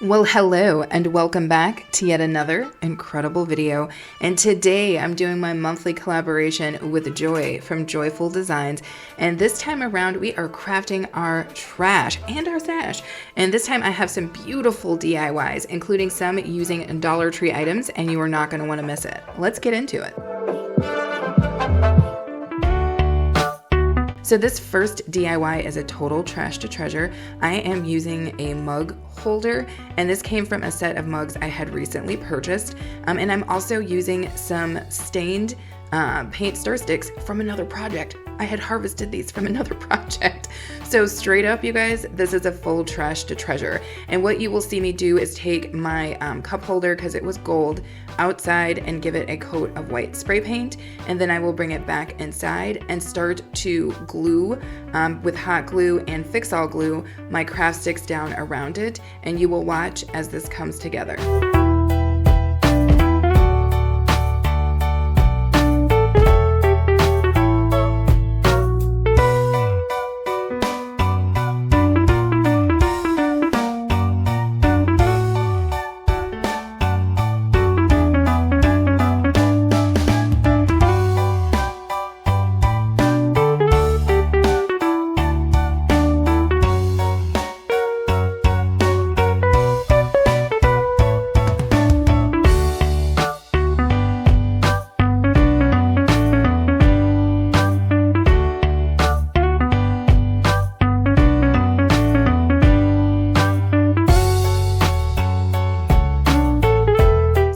Well, hello and welcome back to yet another incredible video. And today I'm doing my monthly collaboration with Joy from Joyful Designs. And this time around we are crafting our trash and our stash. And this time I have some beautiful DIYs, including some using Dollar Tree items, and you are not going to want to miss it. Let's get into it. So this first DIY is a total trash to treasure. I am using a mug holder, and this came from a set of mugs I had recently purchased. And I'm also using some stained paint stir sticks from another project. I had harvested these from another project. So straight up, you guys, this is a full trash to treasure. And what you will see me do is take my cup holder, because it was gold, outside and give it a coat of white spray paint. And then I will bring it back inside and start to glue with hot glue and fix-all glue my craft sticks down around it. And you will watch as this comes together.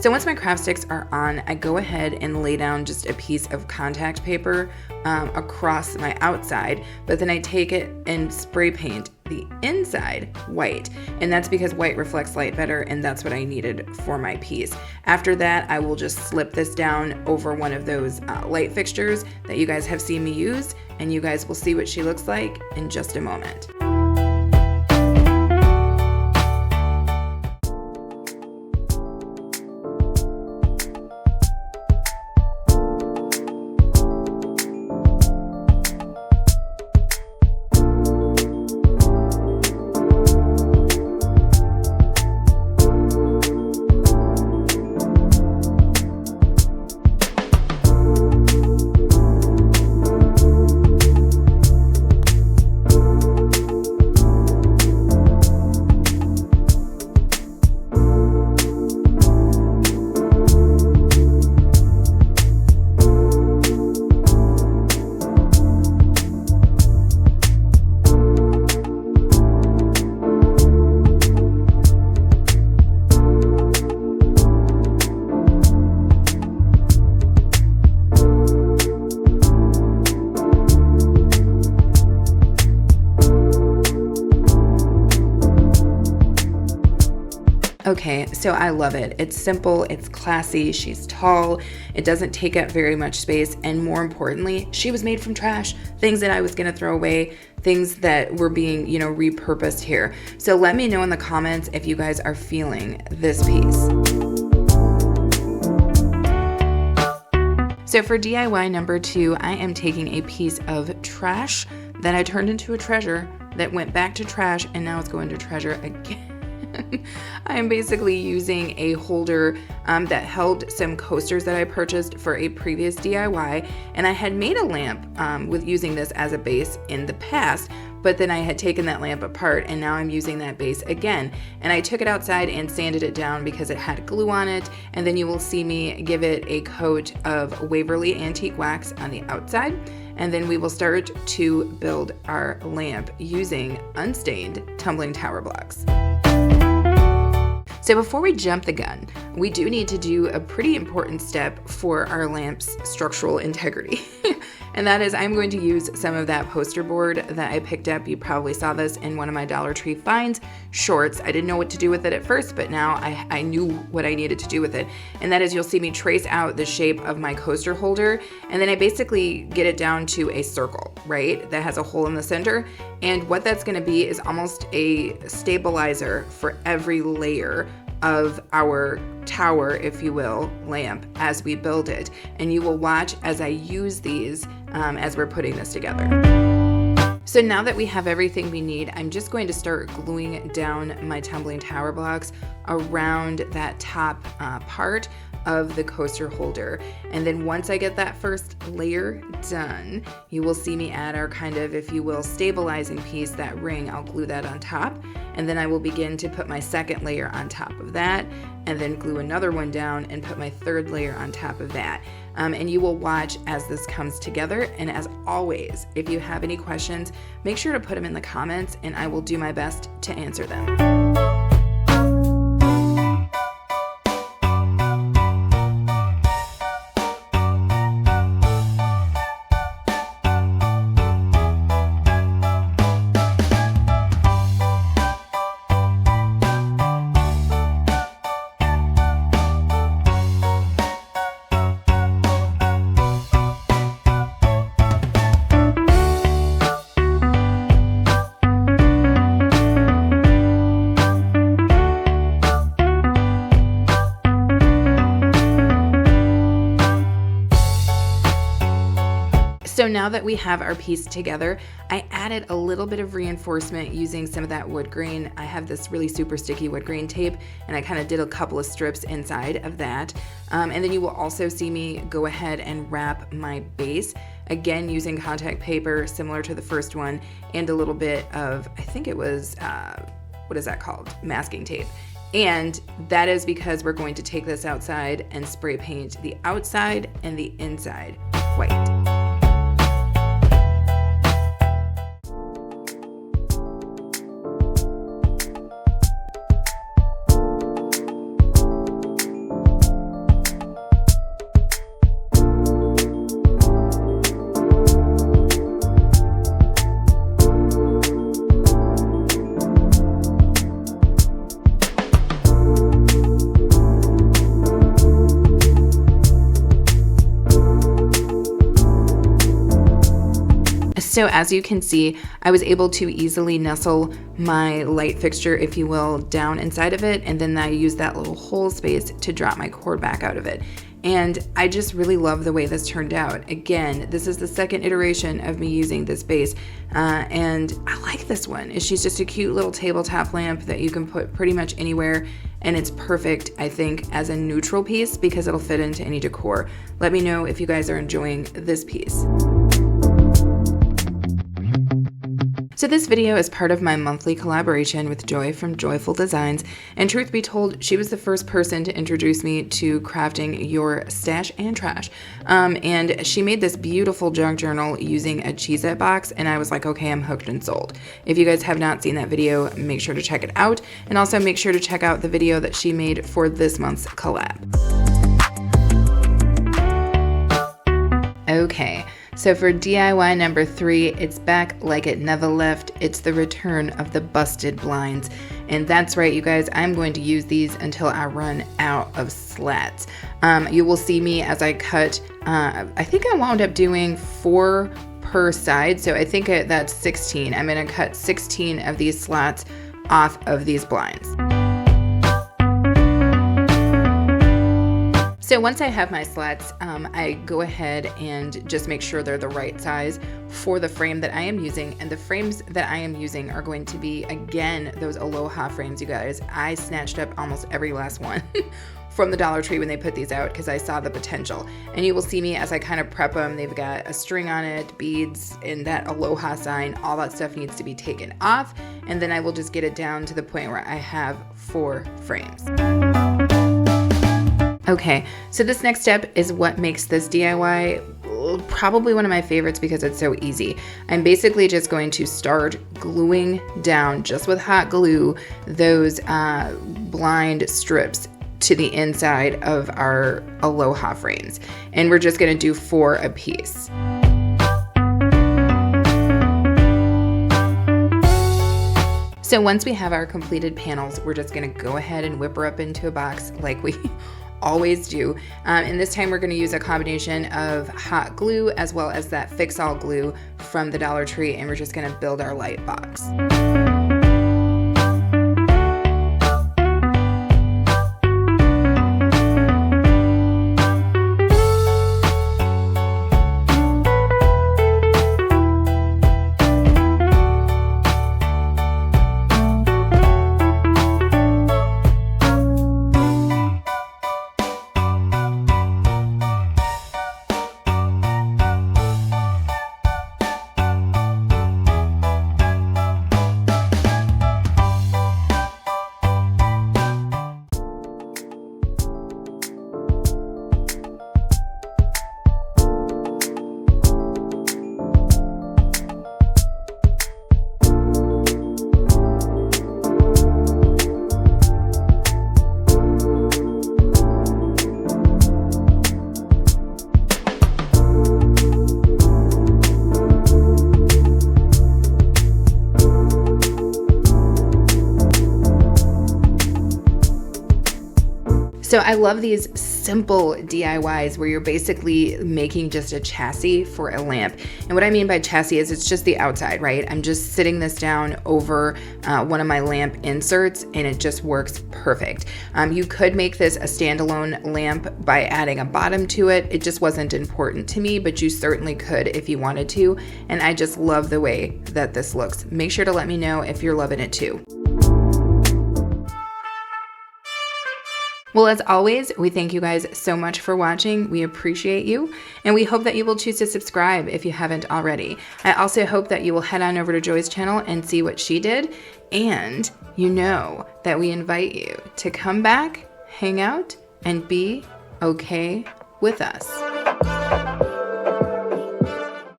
So once my craft sticks are on, I go ahead and lay down just a piece of contact paper across my outside, but then I take it and spray paint the inside white. And that's because white reflects light better, and that's what I needed for my piece. After that, I will just slip this down over one of those light fixtures that you guys have seen me use, and you guys will see what she looks like in just a moment. Okay, so I love it. It's simple, it's classy, she's tall, it doesn't take up very much space, and more importantly, she was made from trash, things that I was gonna throw away, things that were being, repurposed here. So let me know in the comments if you guys are feeling this piece. So for DIY number 2, I am taking a piece of trash that I turned into a treasure that went back to trash, and now it's going to treasure again. I am basically using a holder that held some coasters that I purchased for a previous DIY, and I had made a lamp with using this as a base in the past, but then I had taken that lamp apart, and now I'm using that base again. And I took it outside and sanded it down because it had glue on it, and then you will see me give it a coat of Waverly Antique Wax on the outside, and then we will start to build our lamp using unstained tumbling tower blocks. So before we jump the gun, we do need to do a pretty important step for our lamp's structural integrity. And that is, I'm going to use some of that poster board that I picked up. You probably saw this in one of my Dollar Tree finds shorts. I didn't know what to do with it at first, but now I knew what I needed to do with it. And that is, you'll see me trace out the shape of my coaster holder, and then I basically get it down to a circle, right? That has a hole in the center. And what that's gonna be is almost a stabilizer for every layer of our tower, if you will, lamp as we build it. And you will watch as I use these as we're putting this together. So now that we have everything we need, I'm just going to start gluing down my tumbling tower blocks around that top part of the coaster holder. And then once I get that first layer done, you will see me add our kind of, if you will, stabilizing piece, that ring. I'll glue that on top, and then I will begin to put my second layer on top of that, and then glue another one down and put my third layer on top of that. And you will watch as this comes together. And as always, if you have any questions, make sure to put them in the comments and I will do my best to answer them. So now that we have our piece together, I added a little bit of reinforcement using some of that wood grain. I have this really super sticky wood grain tape, and I kind of did a couple of strips inside of that. And then you will also see me go ahead and wrap my base, again using contact paper similar to the first one, and a little bit of, I think it was, what is that called? Masking tape. And that is because we're going to take this outside and spray paint the outside and the inside white. So as you can see, I was able to easily nestle my light fixture, if you will, down inside of it, and then I used that little hole space to drop my cord back out of it. And I just really love the way this turned out. Again, this is the second iteration of me using this base, and I like this one. She's just a cute little tabletop lamp that you can put pretty much anywhere, and it's perfect, I think, as a neutral piece because it'll fit into any decor. Let me know if you guys are enjoying this piece. So this video is part of my monthly collaboration with Joy from Joyful Designs, and truth be told, she was the first person to introduce me to crafting your stash and trash. And she made this beautiful junk journal using a Cheez-It box, and I was like, okay, I'm hooked and sold. If you guys have not seen that video, make sure to check it out, and also make sure to check out the video that she made for this month's collab. Okay. So for DIY number 3, it's back like it never left. It's the return of the busted blinds. And that's right, you guys, I'm going to use these until I run out of slats. You will see me as I cut, I think I wound up doing 4 per side. So I think that's 16. I'm going to cut 16 of these slats off of these blinds. So once I have my slats, I go ahead and just make sure they're the right size for the frame that I am using. And the frames that I am using are going to be, again, those Aloha frames, you guys. I snatched up almost every last one from the Dollar Tree when they put these out because I saw the potential. And you will see me as I kind of prep them. They've got a string on it, beads, and that Aloha sign. All that stuff needs to be taken off. And then I will just get it down to the point where I have 4 frames. Okay, so this next step is what makes this DIY probably one of my favorites because it's so easy. I'm basically just going to start gluing down, just with hot glue, those blind strips to the inside of our Aloha frames. And we're just gonna do 4 a piece. So once we have our completed panels, we're just gonna go ahead and whip her up into a box like we always do. And this time we're going to use a combination of hot glue as well as that fix-all glue from the Dollar Tree, and we're just going to build our light box. So I love these simple DIYs where you're basically making just a chassis for a lamp. And what I mean by chassis is it's just the outside, right? I'm just sitting this down over one of my lamp inserts and it just works perfect. You could make this a standalone lamp by adding a bottom to it. It just wasn't important to me, but you certainly could if you wanted to. And I just love the way that this looks. Make sure to let me know if you're loving it too. Well, as always, we thank you guys so much for watching. We appreciate you, and we hope that you will choose to subscribe if you haven't already. I also hope that you will head on over to Joy's channel and see what she did, and you know that we invite you to come back, hang out, and be okay with us.